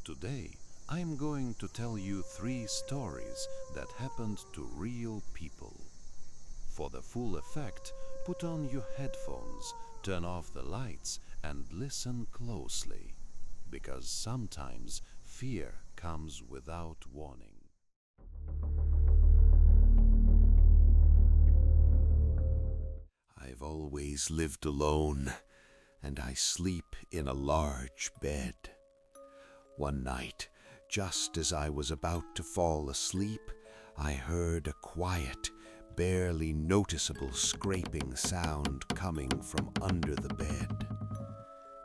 Today, I'm going to tell you 3 stories that happened to real people. For the full effect, put on your headphones, turn off the lights, and listen closely, because sometimes fear comes without warning. I've always lived alone, and I sleep in a large bed. One night, just as I was about to fall asleep, I heard a quiet, barely noticeable scraping sound coming from under the bed.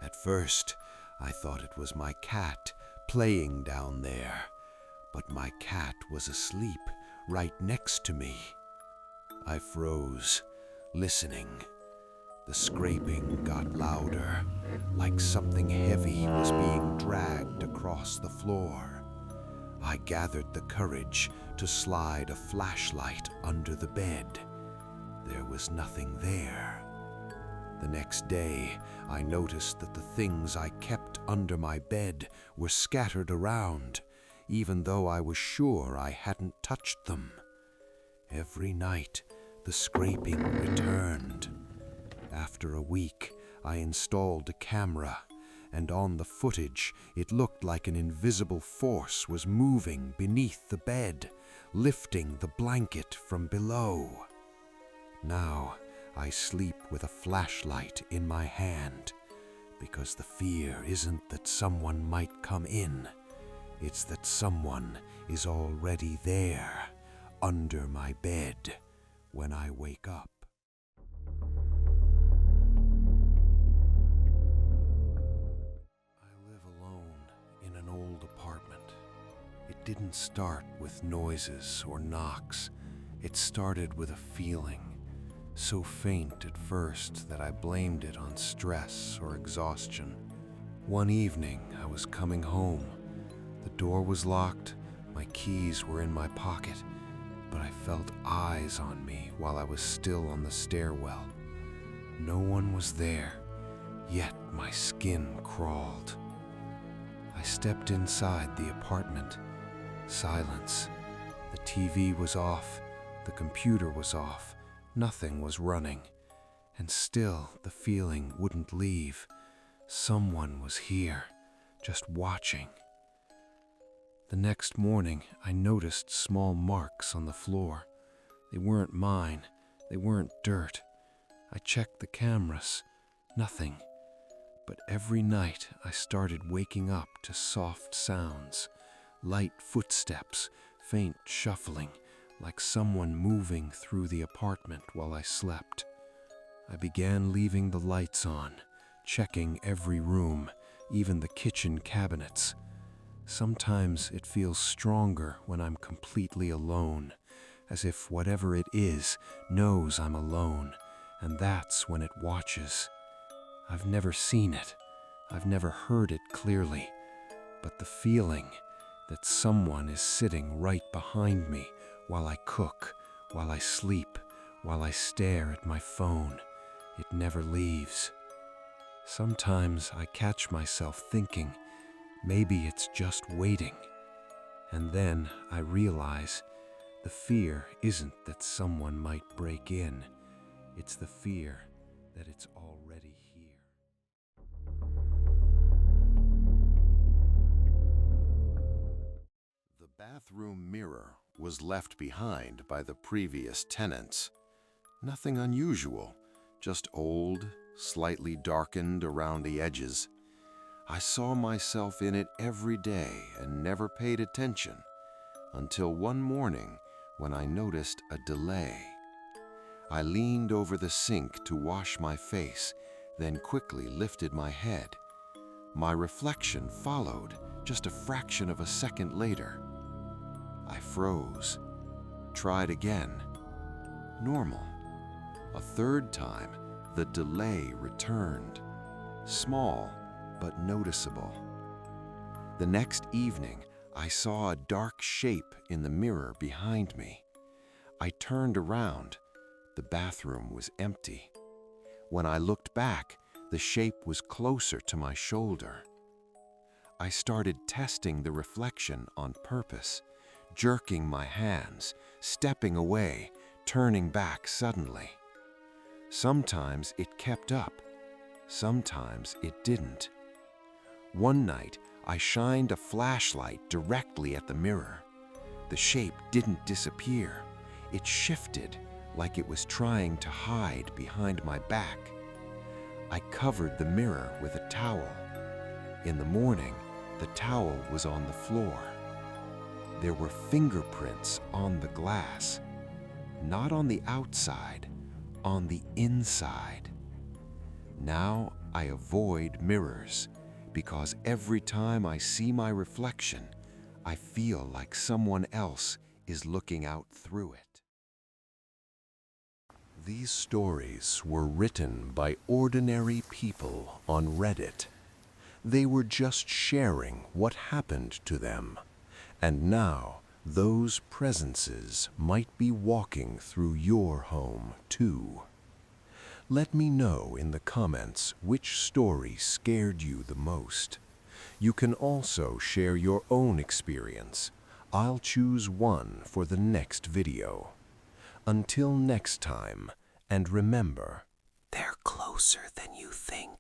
At first, I thought it was my cat playing down there, but my cat was asleep right next to me. I froze, listening. The scraping got louder, like something heavy was being dragged across the floor. I gathered the courage to slide a flashlight under the bed. There was nothing there. The next day, I noticed that the things I kept under my bed were scattered around, even though I was sure I hadn't touched them. Every night, the scraping returned. After a week, I installed a camera, and on the footage, it looked like an invisible force was moving beneath the bed, lifting the blanket from below. Now, I sleep with a flashlight in my hand, because the fear isn't that someone might come in. It's that someone is already there, under my bed, when I wake up. It didn't start with noises or knocks. It started with a feeling, so faint at first that I blamed it on stress or exhaustion. One evening, I was coming home. The door was locked, my keys were in my pocket, but I felt eyes on me while I was still on the stairwell. No one was there, yet my skin crawled. I stepped inside the apartment. Silence. The TV was off, the computer was off, nothing was running, and still the feeling wouldn't leave. Someone was here, just watching. The next morning, I noticed small marks on the floor. They weren't mine, they weren't dirt. I checked the cameras, nothing. But every night I started waking up to soft sounds. Light footsteps, faint shuffling, like someone moving through the apartment while I slept. I began leaving the lights on, checking every room, even the kitchen cabinets. Sometimes it feels stronger when I'm completely alone, as if whatever it is knows I'm alone, and that's when it watches. I've never seen it, I've never heard it clearly, but the feeling that someone is sitting right behind me while I cook, while I sleep, while I stare at my phone. It never leaves. Sometimes I catch myself thinking, maybe it's just waiting. And then I realize the fear isn't that someone might break in. It's the fear that it's already here. The bathroom mirror was left behind by the previous tenants. Nothing unusual, just old, slightly darkened around the edges. I saw myself in it every day and never paid attention, until one morning when I noticed a delay. I leaned over the sink to wash my face, then quickly lifted my head. My reflection followed just a fraction of a second later. I froze, tried again. Normal. A third time, the delay returned. Small, but noticeable. The next evening, I saw a dark shape in the mirror behind me. I turned around. The bathroom was empty. When I looked back, the shape was closer to my shoulder. I started testing the reflection on purpose, jerking my hands, stepping away, turning back suddenly. Sometimes it kept up, sometimes it didn't. One night, I shined a flashlight directly at the mirror. The shape didn't disappear. It shifted like it was trying to hide behind my back. I covered the mirror with a towel. In the morning, the towel was on the floor. There were fingerprints on the glass, not on the outside, on the inside. Now I avoid mirrors because every time I see my reflection, I feel like someone else is looking out through it. These stories were written by ordinary people on Reddit. They were just sharing what happened to them, and now those presences might be walking through your home too. Let me know in the comments which story scared you the most. You can also share your own experience. I'll choose one for the next video. Until next time, and remember, they're closer than you think.